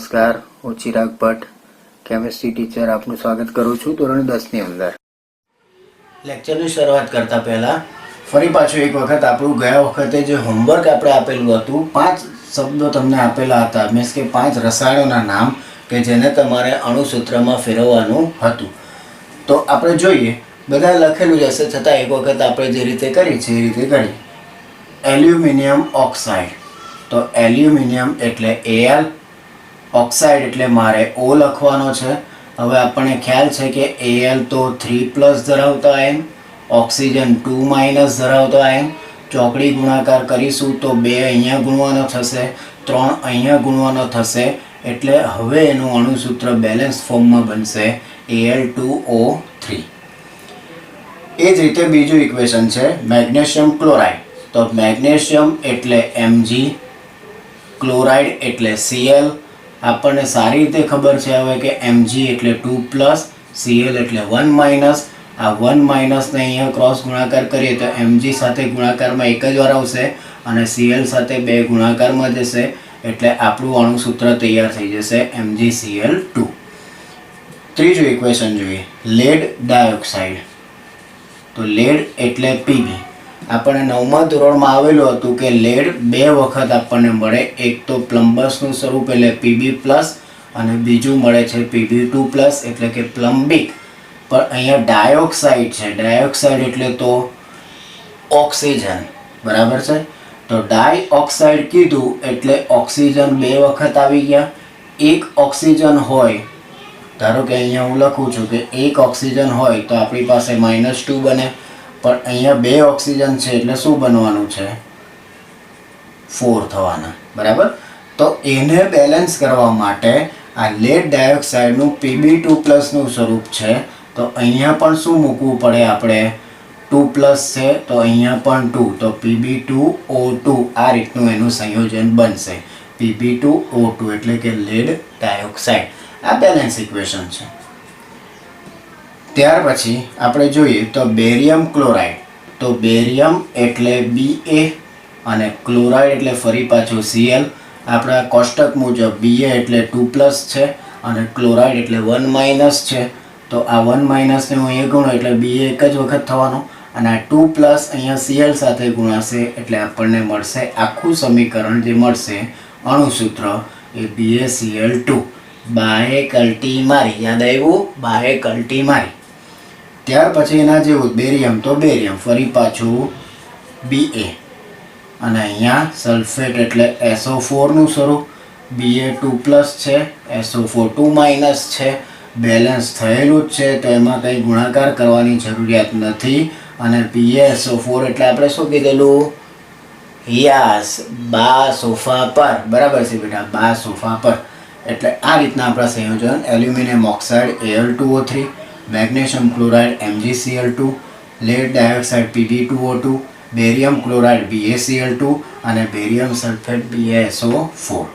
નમસ્કાર, હું Chirag Bhatt, chemistry teacher આપનું સ્વાગત કરું છું ધોરણ 10ની અંદર. લેક્ચરની શરૂઆત કરતા પહેલા ફરી પાછું એક વખત આપણું ગયા વખતે જે હોમવર્ક આપણે આપેલું હતું, 5 શબ્દો તમને આપેલા હતા, મીન્સ કે 5 રસાયણોના નામ કે જેને તમારે અણુસૂત્રમાં ફેરવવાનું હતું. તો આપણે જોઈએ, બધા લખેલું જ હશે, છતાં એક વખત આપણે જે રીતે કરી છે એ રીતે કરીએ. એલ્યુમિનિયમ ઓક્સાઇડ, તો એલ્યુમિનિયમ એટલે Al, ઓક્સાઇડ એટલે મારે O લખવાનો છે. હવે આપણને ખ્યાલ છે કે Al તો 3+ ધરાવતો આયન, ઓક્સિજન 2- ધરાવતો આયન. ચોકડી ગુણાકાર કરીશું તો 2 અહીંયા ગુણવાનો થશે, 3 અહીંયા ગુણવાનો થશે, એટલે હવે એનું અણુસૂત્ર બેલેન્સ ફોર્મમાં બનશે Al2O3. એ જ રીતે બીજું ઇક્વેશન છે મેગ્નેશિયમ ક્લોરાઇડ, તો મેગ્નેશિયમ એટલે Mg, ક્લોરાઇડ એટલે Cl. આપણને સારી રીતે ખબર છે હવે કે Mg એટલે 2+, Cl એટલે 1-. આ 1- ને અહીંયા ક્રોસ ગુણાકાર કરીએ તો Mg સાથે ગુણાકારમાં એક જ વાર આવશે અને Cl સાથે 2 ગુણાકારમાં જશે, એટલે આપણું અણુસૂત્ર તૈયાર થઈ જશે MgCl2. ત્રીજું ઇક્વેશન જોઈએ, લેડ ડાયોક્સાઇડ, તો લેડ એટલે Pb. આપણને 9મા ધોરણમાં આવેલું હતું કે લેડ 2 વખત આપણને મળે, એક તો પ્લમ્બસનું સ્વરૂપ એટલે Pb+ અને બીજું મળે છે Pb2+, એટલે કે પ્લમ્બિક. પણ અહીંયા ડાયોક્સાઇડ છે, ડાયોક્સાઇડ એટલે તો ઓક્સિજન, બરાબર છે. તો ડાયોક્સાઇડ કીધું એટલે ઓક્સિજન 2 વખત આવી ગયા. એક ઓક્સિજન હોય, ધારો કે અહીંયા હું લખું છું કે એક ઓક્સિજન હોય તો આપણી પાસે -2 બને, પણ અહીંયા 2 ઓક્સિજન છે એટલે શું બનવાનું છે? 4 થવાના, બરાબર. તો એને બેલેન્સ કરવા માટે આ લેડ ડાયોક્સાઇડનું Pb2+નું સ્વરૂપ છે, તો અહીંયા પણ શું મૂકવું પડે આપણે? 2+ છે તો અહીંયા પણ 2, તો Pb2O2. આ રીતનું એનું સંયોજન બનશે, Pb2O2 એટલે કે લેડ ડાયોક્સાઇડ. આ બેલેન્સ ઇક્વેશન છે. ત્યાર પછી આપણે જોઈએ તો બેરિયમ ક્લોરાઇડ, તો બેરિયમ એટલે Ba અને ક્લોરાઇડ એટલે ફરી પાછું Cl. આપણા કોષ્ટક મુજબ Ba એટલે 2+ છે અને ક્લોરાઇડ એટલે 1- છે, તો આ 1- ને હું અહીંયા ગુણું એટલે Ba એક જ વખત થવાનો અને આ 2+ અહીંયા Cl સાથે ગુણાશે, એટલે આપણને મળશે આખું સમીકરણ જે મળશે અણુસૂત્ર એ BaCl2. બાએ કલ્ટી મારી, યાદ આવ્યું? બાએ કલ્ટી મારી. ત્યાર પછી એના જેવું બેરિયમ, તો બેરિયમ ફરી પાછું Ba અને અહીંયા સલ્ફેટ એટલે SO4નું સ્વરૂપ. Ba2+ છે, SO4 2- છે, બેલેન્સ થયેલું જ છે, તો એમાં કંઈ ગુણાકાર કરવાની જરૂરિયાત નથી. અને BaSO4 એટલે આપણે શું કીધેલું? યસ, બા સોફા પર, બરાબર છે બેટા, બા સોફા પર. એટલે આ રીતના આપણા સંયોજન aluminium oxide Al2O3, magnesium chloride MgCl2, lead dioxide Pb2O2, barium chloride BaCl2 અને બેરિયમ સલ્ફેટ BaSO4.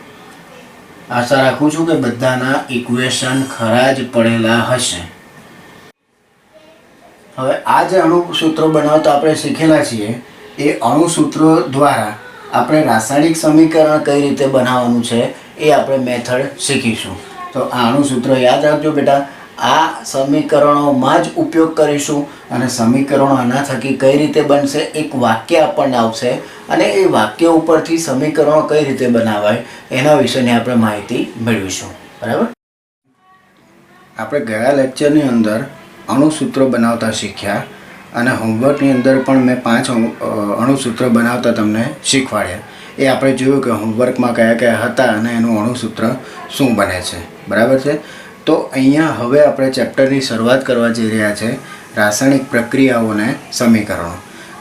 આશા રાખું છું કે બધાના ઇક્વેશન ખરા જ પડેલા હશે. હવે આ જે અણુસૂત્રો બનાવતા આપણે શીખેલા છીએ, એ અણુસૂત્રો દ્વારા આપણે રાસાયણિક સમીકરણ કઈ રીતે બનાવવાનું છે એ આપણે મેથડ શીખીશું. તો આ અણુસૂત્ર યાદ રાખજો બેટા, આ સમીકરણોમાં જ ઉપયોગ કરીશું અને સમીકરણો આના થકી કઈ રીતે બનશે, એક વાક્ય આપણને આવશે અને એ વાક્ય ઉપરથી સમીકરણો કઈ રીતે બનાવાય એના વિશેની આપણે માહિતી મેળવીશું, બરાબર. આપણે ગયા લેક્ચરની અંદર અણુસૂત્રો બનાવતા શીખ્યા અને હોમવર્કની અંદર પણ મેં 5 અણુસૂત્ર બનાવતા તમને શીખવાડ્યા. એ આપણે જોયું કે હોમવર્કમાં કયા કયા હતા અને એનું અણુસૂત્ર શું બને છે, બરાબર છે. તો અહીંયા હવે આપણે ચેપ્ટરની શરૂઆત કરવા જઈ રહ્યા છે, રાસાયણિક પ્રક્રિયાઓને સમીકરણો.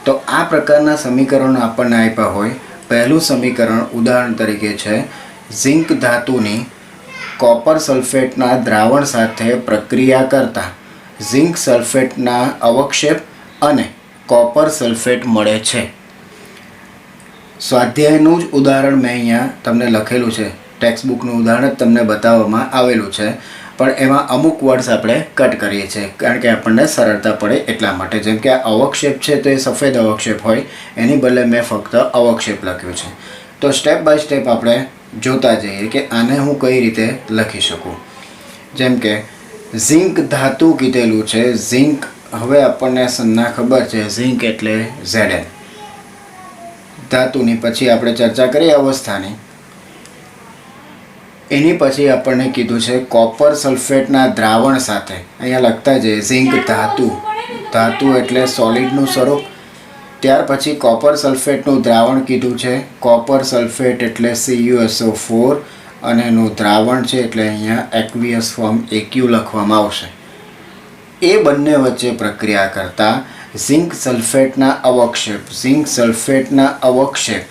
તો આ પ્રકારના સમીકરણો આપણને આપ્યા હોય. પહેલું સમીકરણ ઉદાહરણ તરીકે છે, ઝિંક ધાતુની કોપર સલ્ફેટના દ્રાવણ સાથે પ્રક્રિયા કરતા ઝિંક સલ્ફેટના અવક્ષેપ અને કોપર સલ્ફેટ મળે છે. સ્વાધ્યાયનું જ ઉદાહરણ મેં અહીંયા તમને લખેલું છે, ટેક્સ્ટ બુકનું ઉદાહરણ જ તમને બતાવવામાં આવેલું છે, પણ એમાં અમુક વર્ડ્સ આપણે કટ કરીએ છીએ કારણ કે આપણને સરળતા પડે એટલા માટે. જેમ કે આ અવક્ષેપ છે તો એ સફેદ અવક્ષેપ હોય, એની બદલે મેં ફક્ત અવક્ષેપ લખ્યું છે. તો સ્ટેપ બાય સ્ટેપ આપણે જોતા જઈએ કે આને હું કઈ રીતે લખી શકું. જેમ કે ઝિંક ધાતુ કીધેલું છે. ઝિંક, હવે આપણને સન્ના ખબર છે ઝિંક એટલે Zn ધાતુની. પછી આપણે ચર્ચા કરીએ અવસ્થાની. એની પછી આપણને કીધું છે કોપર સલ્ફેટના દ્રાવણ સાથે. અહીંયા લખતા જઈએ ઝિંક ધાતુ, ધાતુ એટલે સોલિડનું સ્વરૂપ. ત્યાર પછી કોપર સલ્ફેટનું દ્રાવણ કીધું છે. કોપર સલ્ફેટ એટલે CuSO4 અને એનું દ્રાવણ છે એટલે અહીંયા એક્વિયસ ફોર્મ AQ લખવામાં આવશે. એ બંને વચ્ચે પ્રક્રિયા કરતા ઝિંક સલ્ફેટના અવક્ષેપ, ઝિંક સલ્ફેટના અવક્ષેપ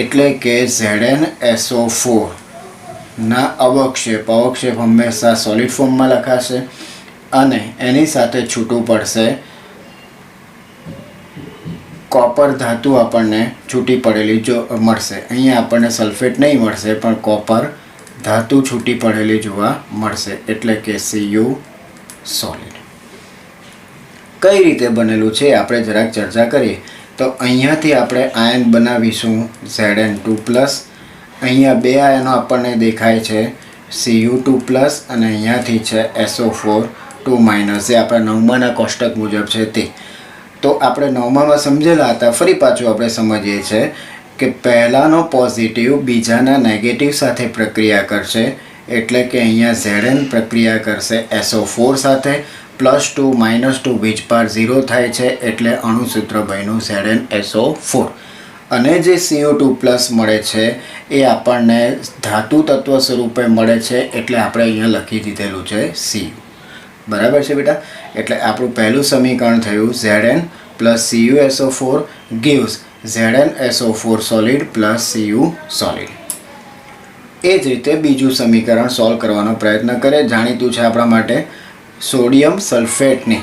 એટલે કે ZnSO4 ના અવક્ષેપ. અવક્ષેપ હંમેશા સોલિડ ફોર્મમાં લખાશે અને એની સાથે છૂટું પડશે કોપર ધાતુ. આપણને છૂટી પડેલી જો મળશે. અહીંયા આપણને સલ્ફેટ નહીં મળશે પણ કોપર ધાતુ છૂટી પડેલી જોવા મળશે એટલે કે Cu સોલિડ. કઈ રીતે બનેલું છે આપણે જરાક ચર્ચા કરીએ. તો અહીંયાથી આપણે આયન બનાવીશું Zn2+. અહીંયા બે આયનો આપણને દેખાય છે Cu2+ અને અહીંયાથી છે SO4 2- જે આપણા નવમાના કોષ્ટક મુજબ છે તે. તો આપણે નવમામાં સમજેલા હતા, ફરી પાછું આપણે સમજીએ છીએ કે પહેલાનો પોઝિટિવ બીજાના નેગેટિવ સાથે પ્રક્રિયા કરશે એટલે કે અહીંયા Zn પ્રક્રિયા કરશે SO4 સાથે. +2 -2 વીજભાર 0 થાય છે એટલે અણુસૂત્ર બન્યું ZnSO4. અને જે Cu2+ મળે છે એ આપણને ધાતુ તત્વ સ્વરૂપે મળે છે એટલે આપણે અહીંયા લખી દીધેલું છે Cu. બરાબર છે બેટા? એટલે આપણું પહેલું સમીકરણ થયું Zn + CuSO4 gives ZnSO4 solid + Cu solid. એ જ રીતે બીજું સમીકરણ સોલ્વ કરવાનો પ્રયત્ન કરે. જાણીતું છે આપણા માટે. સોડિયમ સલ્ફેટની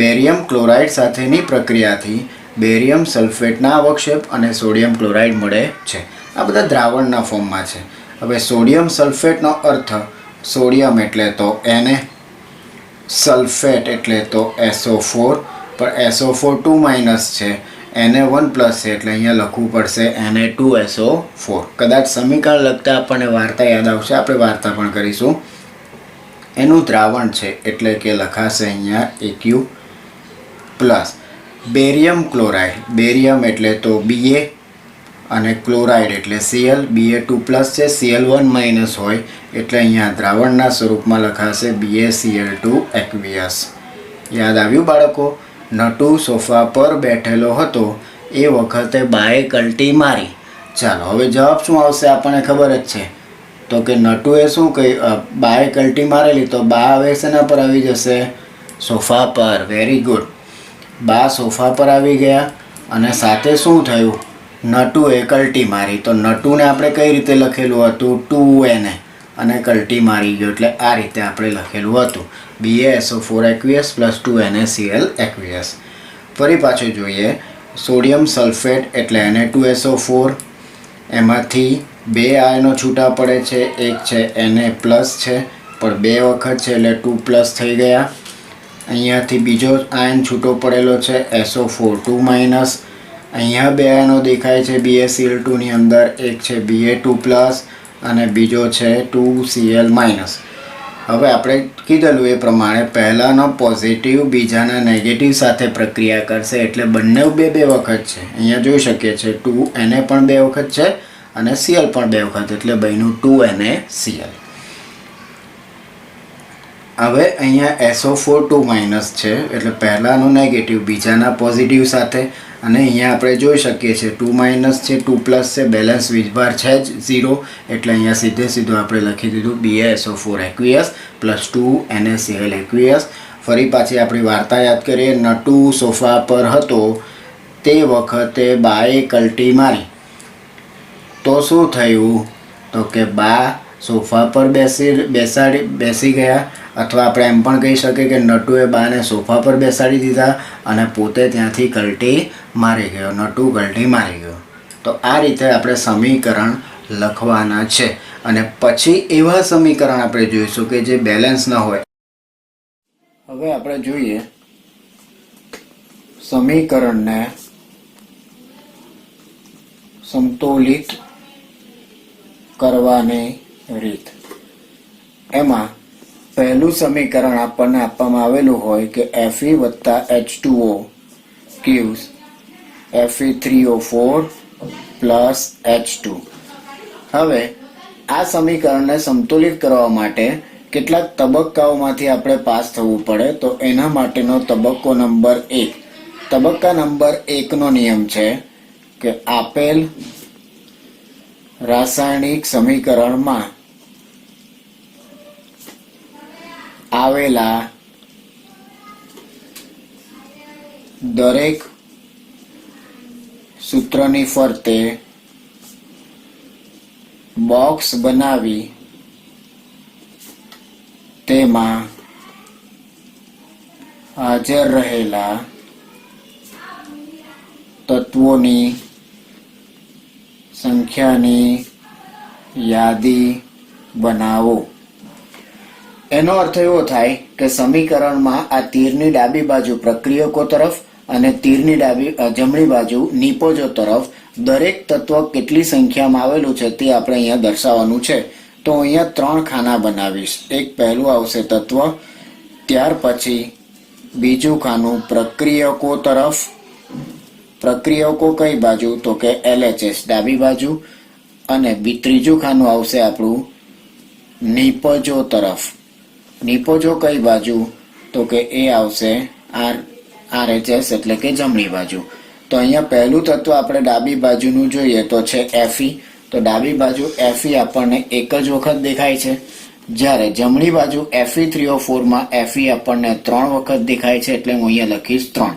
બેરિયમ ક્લોરાઇડ સાથેની પ્રક્રિયાથી બેરિયમ સલ્ફેટના અવક્ષેપ અને સોડિયમ ક્લોરાઇડ મળે છે. આ બધા દ્રાવણના ફોર્મમાં છે. હવે સોડિયમ સલ્ફેટનો અર્થ, સોડિયમ એટલે તો Na, સલ્ફેટ એટલે તો SO4, પણ SO4 2- છે, Na1+ છે એટલે અહીંયા લખવું પડશે Na2SO4. કદાચ સમીકરણ લખતા આપણને વાર્તા યાદ આવશે, આપણે વાર્તા પણ કરીશું. એનું દ્રાવણ છે એટલે કે લખાશે અહીંયા AQ+. બેરિયમ ક્લોરાઇડ, બેરિયમ એટલે તો Ba અને ક્લોરાઇડ એટલે Cl. Ba2+ છે, Cl1- હોય એટલે અહીંયા દ્રાવણના સ્વરૂપમાં લખાશે BaCl2 aqueous. યાદ આવ્યું બાળકો? નટુ સોફા પર બેઠેલો હતો એ વખતે બાએ કલ્ટી મારી. ચાલો હવે જવાબ શું આવશે આપણને ખબર જ છે. તો કે નટુએ શું કહી, બાએ કલ્ટી મારેલી તો બા હવે શેના પર આવી જશે? સોફા પર. Very good. બા સોફા પર આવી ગયા અને સાથે શું થયું? નટુએ કલ્ટી મારી. તો નટુને આપણે કઈ રીતે લખેલું હતું? 2Na અને કલ્ટી મારી ગયો એટલે આ રીતે આપણે લખેલું હતું BaSO4 aqueous + 2NaCl aqueous. ફરી પાછું જોઈએ. સોડિયમ સલ્ફેટ એટલે Na2SO4. એમાંથી બે આયનો છૂટા પડે છે. એક છે Na+ છે પણ બે વખત છે એટલે 2+ થઈ ગયા. અહીંયાથી બીજો આયન છૂટો પડેલો છે SO4 2-. અહીંયા બે આયનો દેખાય છે BaCl2 ની અંદર. એક છે Ba2+ અને બીજો છે 2Cl-. હવે આપણે કીધેલું એ પ્રમાણે પહેલાનો પોઝિટિવ બીજાના નેગેટિવ સાથે પ્રક્રિયા કરશે એટલે બંને બે વખત છે. અહીંયા જોઈ શકીએ છીએ 2Na પણ બે વખત છે અને Cl પણ બે વખત એટલે બન્યું 2NaCl. હવે અહીંયા SO4 2- છે એટલે પહેલાનું નેગેટિવ બીજાના પોઝિટિવ સાથે. અને અહીંયા આપણે જોઈ શકીએ છીએ 2- છે, 2+ છે, બેલેન્સ વીજભાર છે જ 0 એટલે અહીંયા સીધું આપણે લખી દીધું BaSO4 aqueous + 2NaCl aqueous. ફરી પાછી આપણી વાર્તા યાદ કરીએ. નટુ સોફા પર હતો તે વખતે બાએ કલ્ટી મારી. તો શું થયું? તો કે બા સોફા પર બેસી ગયા, અથવા આપણે એમ પણ કહી શકીએ કે નટુએ બાને સોફા પર બેસાડી દીધા અને પોતે ત્યાંથી કલ્ટી મારી ગયો. નટુ કલ્ટી મારી ગયો. તો આ રીતે આપણે સમીકરણ લખવાના છે અને પછી એવા સમીકરણ આપણે જોઈશું કે જે બેલેન્સ ન હોય. હવે આપણે જોઈએ સમીકરણને સમતોલિત કરવાની રીત. એમાં પહેલું સમીકરણ આપણને આપવામાં આવેલું હોય કે Fe વત્તા H2O gives Fe3O4 plus H2. હવે આ સમીકરણને સંતુલિત કરવા માટે કેટલાક તબક્કાઓમાંથી આપણે પાસ થવું પડે. તો એના માટેનો તબક્કો નંબર 1. તબક્કા નંબર 1 નો નિયમ છે કે આપેલ રાસાયણિક સમીકરણમાં આવેલા દરેક સૂત્રની ફરતે બોક્સ બનાવી તેમાં હાજર રહેલા તત્વોની સંખ્યાની યાદી બનાવો. એનો અર્થ એવો થાય કે સમીકરણમાં આ તીરની ડાબી બાજુ પ્રક્રિયકો તરફ અને તીરની જમણી બાજુ નિપજો તરફ દરેક તત્વ કેટલી સંખ્યામાં આવેલું છે તે આપણે અહીંયા દર્શાવવાનું છે. તો અહીંયા 3 ખાના બનાવીશ. એક પહેલું આવશે તત્વ, ત્યાર પછી બીજું ખાનું પ્રક્રિયકો તરફ. પ્રક્રિયકો કઈ બાજુ? તો કે LHS ડાબી બાજુ. અને ત્રીજું ખાનું આવશે આપણું નિપજો તરફ. નિપજો કઈ બાજુ? તો કે એ આવશે RHS એટલે કે જમણી બાજુ. તો અહીંયા પહેલું તત્વ આપણે ડાબી બાજુનું જોઈએ તો છે Fe. તો ડાબી બાજુ Fe આપણને એક જ વખત દેખાય છે, જ્યારે જમણી બાજુ Fe3O4 માં Fe આપણને 3 વખત દેખાય છે, એટલે હું અહીંયા લખીશ 3.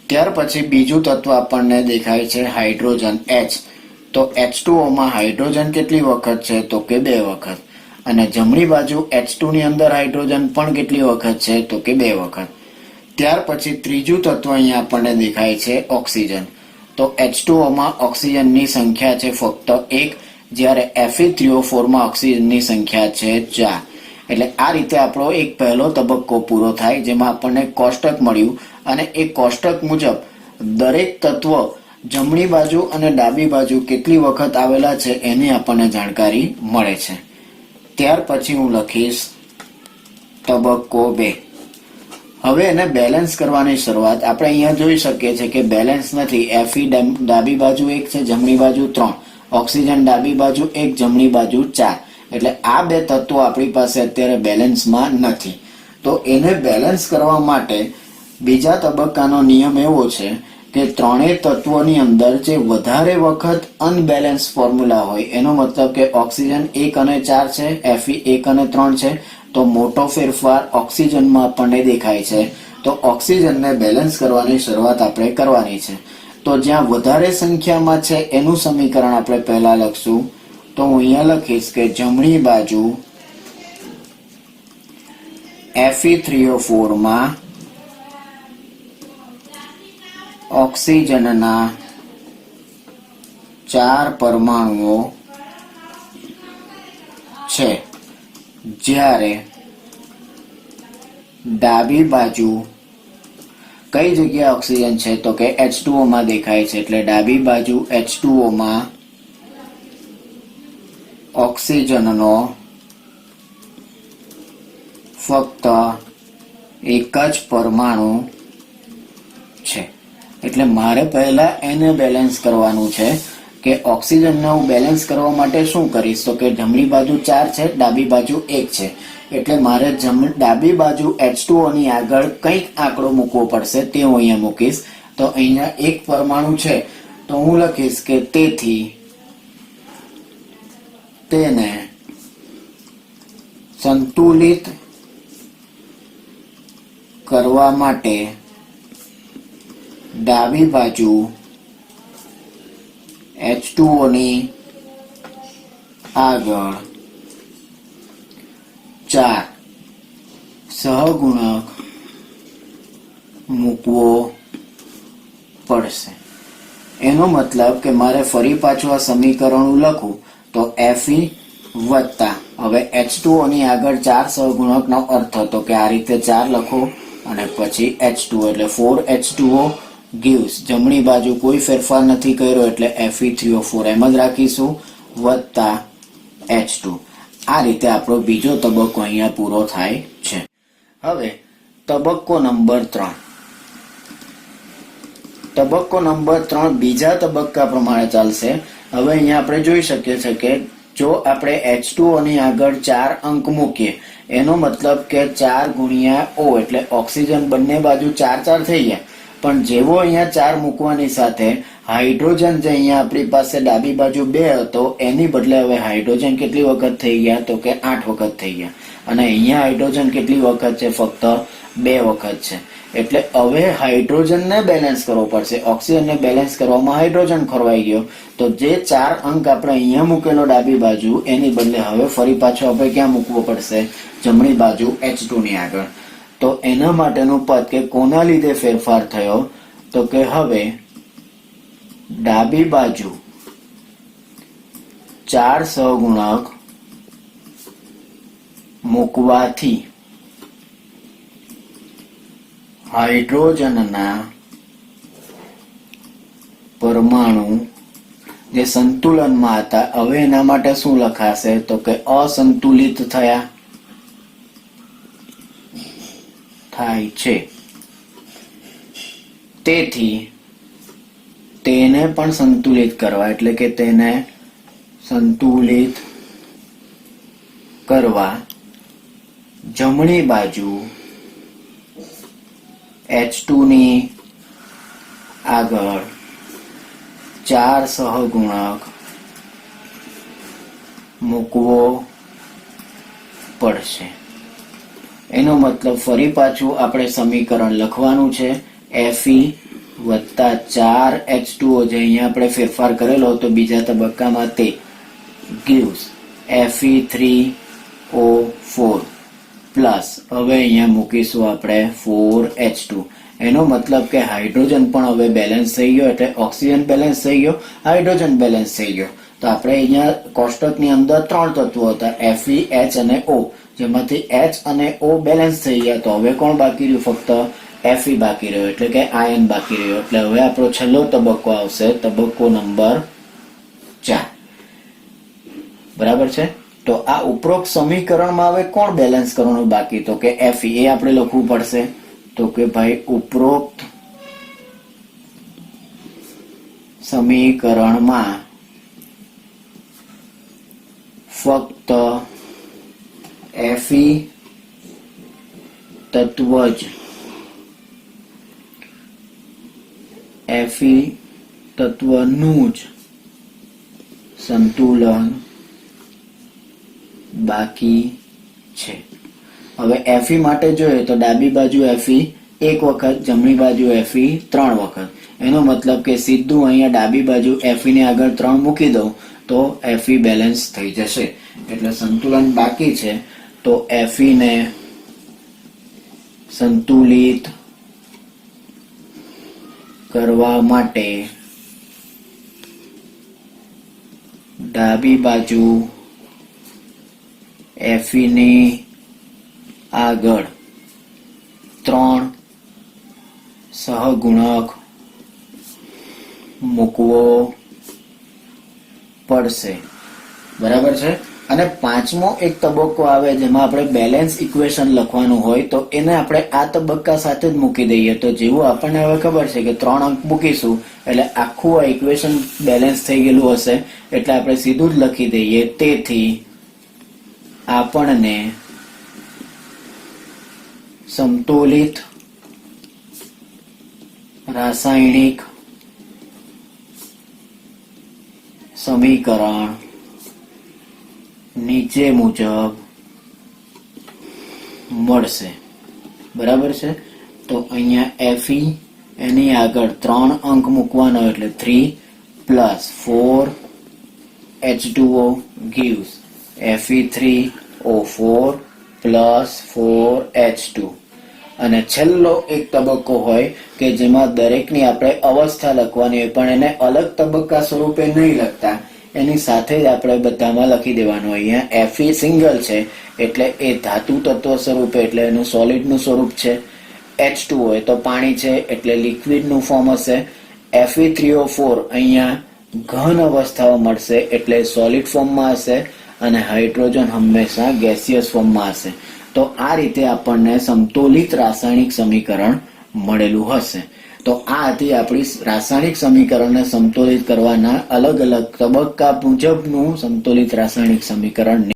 ત્યાર પછી બીજું તત્વ આપણને દેખાય છે હાઇડ્રોજન H. તો H2O માં હાઇડ્રોજન કેટલી વખત છે? તો કે 2 વખત. અને જમણી બાજુ H2 ની અંદર હાઇડ્રોજન પણ કેટલી વખત છે? તો કે 2 વખત. ત્યાર પછી ત્રીજું તત્વ અહીંયા આપણને દેખાય છે ઓક્સિજન. તો H2O માં ઓક્સિજનની સંખ્યા છે ફક્ત 1, જ્યારે Fe3O4 માં ઓક્સિજનની સંખ્યા છે 4. એટલે આ રીતે આપણો એક પહેલો તબક્કો પૂરો થાય, જેમાં આપણને કોષ્ટક મળ્યું અને એ કોષ્ટક મુજબ દરેક તત્વ જમણી બાજુ અને ડાબી બાજુ કેટલી વખત આવેલા છે એની આપણને જાણકારી મળે છે. ત્યાર પછી હું લખીશ તબક્કો 2. હવે એને બેલેન્સ કરવાની શરૂઆત. આપણે અહીંયા જોઈ શકીએ છીએ કે બેલેન્સ નથી. Fe ડાબી બાજુ 1 છે, જમણી બાજુ 3. ઓક્સિજન ડાબી બાજુ 1, જમણી બાજુ 4. એટલે આ 2 તત્વો આપણી પાસે અત્યારે બેલેન્સમાં નથી. તો એને બેલેન્સ કરવા માટે બીજા તબક્કાનો નિયમ એવો છે કે ત્રણેય તત્વોની અંદર જે વધારે વખત અનબેલેન્સ ફોર્મ્યુલા હોય, એનો મતલબ કે ઓક્સિજન 1 અને 4 છે, Fe 1 અને 3 છે, તો મોટો ફેરફાર ઓક્સિજનમાં આપણને દેખાય છે. તો ઓક્સિજનને બેલેન્સ કરવાની શરૂઆત આપણે કરવાની છે. તો જ્યાં વધારે સંખ્યામાં છે એનું સમીકરણ આપણે પહેલા લખશું. તો હું અહીંયા લખીશ કે જમણી બાજુ Fe3O4 માં ઓક્સિજનના 4 પરમાણુઓ છે, જ્યારે ડાબી બાજુ કઈ જગ્યાએ ઓક્સિજન છે? તો કે H2O માં દેખાય છે. એટલે ડાબી બાજુ H2O માં ઓક્સિજનનો ફક્ત એક જ પરમાણુ છે. એટલે મારે પહેલા એને બેલેન્સ કરવાનું છે કે ઓક્સિજનને હું બેલેન્સ કરવા માટે શું કરીશ? તો કે જમણી બાજુ 4 છે, ડાબી બાજુ 1 છે. એટલે મારે ડાબી બાજુ H2O ની આગળ કંઈક આંકડો મૂકવો પડશે, તે હું અહીંયા મૂકીશ. તો અહીંયા 1 પરમાણુ છે, તો હું લખીશ કે તેથી તેને સંતુલિત કરવા માટે ડાબી બાજુ H2O ની આગળ 4 સહગુણક મૂકવો પડશે. એનો મતલબ કે મારે ફરી પાછું આ સમીકરણ લખું તો Fe વત્તા, હવે H2O ની આગળ 4 સહગુણકનો અર્થ હતો કે આ રીતે 4 લખો અને પછી H2O એટલે 4H2O gives, જમણી બાજુ કોઈ ફેરફાર નથી કર્યો એટલે Fe3O4 એમ જ રાખીશું, વત્તા H2. આ રીતે આપણો બીજો તબક્કો અહીંયા પૂરો થાય છે. હવે તબક્કો નંબર 3. તબક્કો નંબર 3 બીજા તબક્કા પ્રમાણે ચાલશે. હવે અહીંયા આપણે જોઈ શકીએ છીએ કે જો આપણે H2O ની આગળ 4 અંક મૂકીએ એનો મતલબ કે 4 ગુણ્યા O એટલે ઓક્સિજન બંને બાજુ 4 થઈ ગયા. પણ જેવો અહીંયા 4 મૂકવાની સાથે હાઇડ્રોજન જે અહીંયા આપણી પાસે ડાબી બાજુ 2 હતો એની બદલે હવે હાઇડ્રોજન કેટલી વખત થઈ ગયા તો કે 8 વખત થઈ ગયા. અને અહીંયા હાઇડ્રોજન કેટલી વખત છે? ફક્ત 2 વખત છે. એટલે હવે હાઇડ્રોજનને બેલેન્સ કરવો પડશે. ઓક્સિજનને બેલેન્સ કરવામાં હાઇડ્રોજન ખોરવાઈ ગયો. તો જે 4 અંક આપણે અહીંયા મૂકેલો ડાબી બાજુ એની બદલે હવે ફરી પાછો આપણે ક્યાં મૂકવો પડશે? જમણી બાજુ H2 ની આગળ. તો એના માટેનું પદ કે કોના લીધે ફેરફાર થયો તો કે હવે ડાબી બાજુ 4 સહગુણક મૂકવાથી હાઇડ્રોજનના પરમાણુ જે સંતુલનમાં હતા હવે એના માટે શું લખાશે તો કે અસંતુલિત થાય છે. તેથી તેને પણ સંતુલિત કરવા એટલે કે તેને સંતુલિત કરવા જમણી બાજુ H2 ની આગળ 4 સહગુણક મૂકવો પડશે. એનો મતલબ ફરી પાછું આપણે સમીકરણ લખવાનું છે. Fe વત્તા 4H2O જે અહીંયા આપણે ફેરફાર કરેલો હતો બીજા તબક્કામાં તે gives Fe3O4 પ્લસ હવે અહીંયા મૂકીશું આપણે 4H2. એનો મતલબ કે હાઇડ્રોજન પણ હવે બેલેન્સ થઈ ગયો એટલે ઓક્સિજન બેલેન્સ થઈ ગયો, હાઇડ્રોજન બેલેન્સ થઈ ગયો. તો આપણે અહીંયા કોષ્ટકની અંદર 3 તત્વો હતા Fe, H અને O, જેમાંથી H અને O બેલેન્સ થઈ ગયા. તો હવે કોણ બાકી રહ્યું? ફક્ત Fe બાકી રહ્યો એટલે કે આયન બાકી રહ્યો. એટલે હવે આપણો છેલ્લો તબક્કો આવશે તબક્કો નંબર 4. બરાબર છે. તો આ ઉપરોક્ત સમીકરણમાં હવે કોણ બેલેન્સ કરવાનું બાકી તો કે Fe એ આપણે લખવું પડશે. તો કે ભાઈ ઉપરોક્ત સમીકરણમાં ફક્ત Fe તત્વ જ Fe તત્વનું જ સંતુલન બાકી છે. હવે Fe માટે જોઈએ તો ડાબી બાજુ Fe 1 વખત, જમણી બાજુ Fe 3 વખત. એનો મતલબ કે સીધું અહીંયા ડાબી બાજુ Fe ની આગળ 3 મૂકી દઉં તો Fe બેલેન્સ થઈ જશે. એટલે સંતુલન બાકી છે. તો Fe ને સંતુલિત કરવા માટે ડાબી બાજુ Fe ની આગળ 3 સહગુણક મૂકવો પડશે. બરાબર છે. અને પાંચમો એક તબક્કો આવે જેમાં આપણે બેલેન્સ ઇક્વેશન લખવાનું હોય તો એને આપણે આ તબક્કા સાથે જ મૂકી દઈએ. તો જેવું આપણને હવે ખબર છે કે 3 અંક મૂકીશું એટલે આખું આ ઇક્વેશન બેલેન્સ થઈ ગયેલું હશે એટલે આપણે સીધું જ લખી દઈએ. તેથી આપણને સંતુલિત રાસાયણિક સમીકરણ નીચે મુજબ મળશે. બરાબર છે. તો અહીંયા Fe એની આગળ 3 અંક મૂકવાનો એટલે 3 plus 4H2O gives Fe3O4 plus 4H2. અને છેલ્લો એક તબક્કો હોય કે જેમાં દરેકની આપણે અવસ્થા લખવાની હોય પણ એને અલગ તબક્કા સ્વરૂપે નહીં લખતા, એની સાથે જ આપણે બધામાં લખી દેવાનું. અહીંયા Fe સિંગલ છે એટલે એ ધાતુ તત્વ સ્વરૂપે એટલે એનું સોલિડનું સ્વરૂપ છે. H2 હોય તો પાણી છે એટલે લિક્વિડનું ફોર્મ હશે. Fe3O4 અહીંયા ઘન અવસ્થાઓ મળશે એટલે સોલિડ ફોર્મમાં હશે. અને હાઇડ્રોજન હંમેશા ગેસિયસ ફોર્મમાં હશે. તો આ રીતે આપણને સમતોલિત રાસાયણિક સમીકરણ મળેલું હશે. તો આ હતી આપણી રાસાયણિક સમીકરણને સમતોલિત કરવાના અલગ અલગ તબક્કા મુજબનું સમતોલિત રાસાયણિક સમીકરણ.